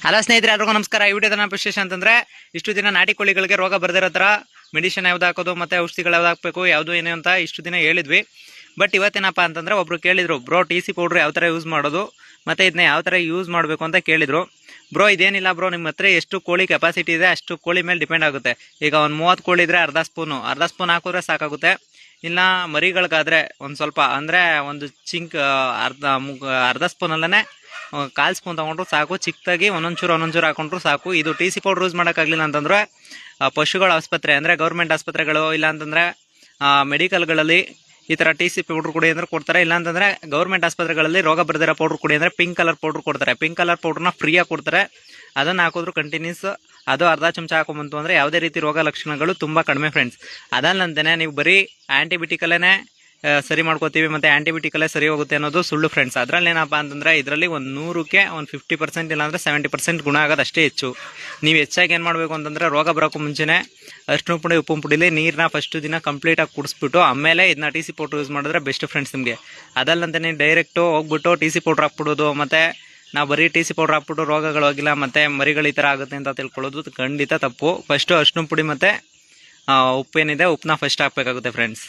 Hello ಸ್ನೇಹಿತರೆ, ಎಲ್ರಿಗೂ ನಮಸ್ಕಾರ. ಈ ವಿಡಿಯೋದ ವಿಶೇಷ ಅಂತಂದ್ರೆ, ಇಷ್ಟು ದಿನ ನಾಟಿ ಕೋಳಿಗಳಿಗೆ ರೋಗ ಬರ್ದಿರೋ ಥರ ಮೆಡಿಸಿನ್ ಯಾವ್ದು ಹಾಕೋದು ಮತ್ತೆ ಔಷಧಿಗಳು ಯಾವ್ದು ಹಾಕಬೇಕು ಯಾವುದು ಏನೇ ಅಂತ ಇಷ್ಟು ದಿನ ಹೇಳಿದ್ವಿ. ಬಟ್ ಇವತ್ತೇನಪ್ಪ ಅಂತಂದ್ರೆ, ಒಬ್ರು ಕೇಳಿದ್ರು, ಬ್ರೋ TC ಪೌಡ್ರ್ ಯಾವ ಥರ ಯೂಸ್ ಮಾಡೋದು ಮತ್ತೆ ಇದನ್ನ ಯಾವ ಥರ ಯೂಸ್ ಮಾಡಬೇಕು ಅಂತ ಕೇಳಿದ್ರು. ಬ್ರೋ ಇದೇನಿಲ್ಲ ಬ್ರೋ, ನಿಮ್ಮ ಹತ್ರ ಎಷ್ಟು ಕೋಳಿ ಕೆಪಾಸಿಟಿ ಇದೆ ಅಷ್ಟು ಕೋಳಿ ಮೇಲೆ ಡಿಪೆಂಡ್ ಆಗುತ್ತೆ. ಈಗ ಒಂದು 30 ಕೋಳಿ ಇದ್ರೆ ಅರ್ಧ ಸ್ಪೂನ್ ಹಾಕಿದ್ರೆ ಸಾಕಾಗುತ್ತೆ. ಇಲ್ಲ ಮರಿಗಳಿಗಾದ್ರೆ ಒಂದು ಸ್ವಲ್ಪ ಅಂದರೆ ಒಂದು ಅರ್ಧ ಸ್ಪೂನಲ್ಲೇ 1/4 ಸ್ಪೂನ್ ತೊಗೊಂಡ್ರು ಸಾಕು. ಚಿಕ್ಕದಾಗಿ ಒಂದೊಂಚೂರು ಹಾಕೊಂಡ್ರು ಸಾಕು. ಇದು TC ಪೌಡ್ರ್ ಯೂಸ್ ಮಾಡೋಕ್ಕಾಗಲಿಲ್ಲ ಅಂತಂದರೆ ಪಶುಗಳ ಆಸ್ಪತ್ರೆ ಅಂದರೆ ಗೌರ್ಮೆಂಟ್ ಆಸ್ಪತ್ರೆಗಳು, ಇಲ್ಲ ಅಂತಂದರೆ ಮೆಡಿಕಲ್ಗಳಲ್ಲಿ ಈ ಥರ TC ಪೌಡ್ರ್ ಕುಡಿ ಅಂದ್ರೆ ಕೊಡ್ತಾರೆ. ಇಲ್ಲಾಂತಂದರೆ ಗೌರ್ಮೆಂಟ್ ಆಸ್ಪತ್ರೆಗಳಲ್ಲಿ ರೋಗ ಬರ್ದಿರೋ ಪೌಡ್ರ್ ಕುಡಿ ಅಂದರೆ ಪಿಂಕ್ ಕಲರ್ ಪೌಡ್ರ್ ಕೊಡ್ತಾರೆ. ಪಿಂಕ್ ಕಲರ್ ಪೌಡ್ರನ್ನ ಫ್ರೀಯಾಗಿ ಕೊಡ್ತಾರೆ. ಅದನ್ನು ಹಾಕಿದ್ರು ಕಂಟಿನ್ಯೂಸ್ ಅದು ಅರ್ಧ ಚಮಚ ಹಾಕೊಂಬಂತು ಅಂದರೆ ಯಾವುದೇ ರೀತಿ ರೋಗ ಲಕ್ಷಣಗಳು ತುಂಬ ಕಡಿಮೆ ಫ್ರೆಂಡ್ಸ್. ಅದಲ್ಲಂತೆಯೇ ನೀವು ಬರೀ ಆ್ಯಂಟಿಬಯೋಟಿಕಲ್ಲೇ ಸರಿ ಮಾಡ್ಕೋತೀವಿ ಮತ್ತು ಆ್ಯಂಟಿಬಯೋಟಿಕಲ್ಲೇ ಸರಿ ಹೋಗುತ್ತೆ ಅನ್ನೋದು ಸುಳ್ಳು ಫ್ರೆಂಡ್ಸ್. ಅದರಲ್ಲಿ ಏನಪ್ಪ ಅಂತಂದರೆ, ಇದರಲ್ಲಿ ಒಂದು 100ಕ್ಕೆ ಒಂದು 50% ಇಲ್ಲಾಂದರೆ 70% ಗುಣ ಆಗೋದು ಅಷ್ಟೇ ಹೆಚ್ಚು. ನೀವು ಹೆಚ್ಚಾಗಿ ಏನು ಮಾಡಬೇಕು ಅಂತಂದರೆ, ರೋಗ ಬರೋಕ್ಕೂ ಮುಂಚೆನೇ ಅರಿಶಿನ ಪುಡಿ ಉಪ್ಪು ಪುಡಿಲಿ ನೀರನ್ನ ಫಸ್ಟ್ ದಿನ ಕಂಪ್ಲೀಟಾಗಿ ಕುಡಿಸ್ಬಿಟ್ಟು ಆಮೇಲೆ ಇದನ್ನ TC ಪೌಡ್ರ್ ಯೂಸ್ ಮಾಡಿದ್ರೆ ಬೆಸ್ಟ್ ಫ್ರೆಂಡ್ಸ್ ನಿಮಗೆ. ಅದಲ್ಲಂತೆ ನೀವು ಡೈರೆಕ್ಟು ಹೋಗ್ಬಿಟ್ಟು TC ಪೌಡ್ರ್ ಹಾಕ್ಬಿಡೋದು, ಮತ್ತು ನಾವು ಬರೀ TC ಪೌಡ್ರ್ ಹಾಕ್ಬಿಟ್ಟು ರೋಗಗಳು ಹೋಗಿಲ್ಲ ಮತ್ತು ಮರಿಗಳು ಈ ಥರ ಆಗುತ್ತೆ ಅಂತ ತಿಳ್ಕೊಳ್ಳೋದು ಖಂಡಿತ ತಪ್ಪು. ಫಸ್ಟು ಅರಿಶಿನ ಪುಡಿ ಮತ್ತು ಉಪ್ಪೇನಿದೆ ಉಪ್ಪನ್ನ ಫಸ್ಟ್ ಹಾಕಬೇಕಾಗುತ್ತೆ ಫ್ರೆಂಡ್ಸ್.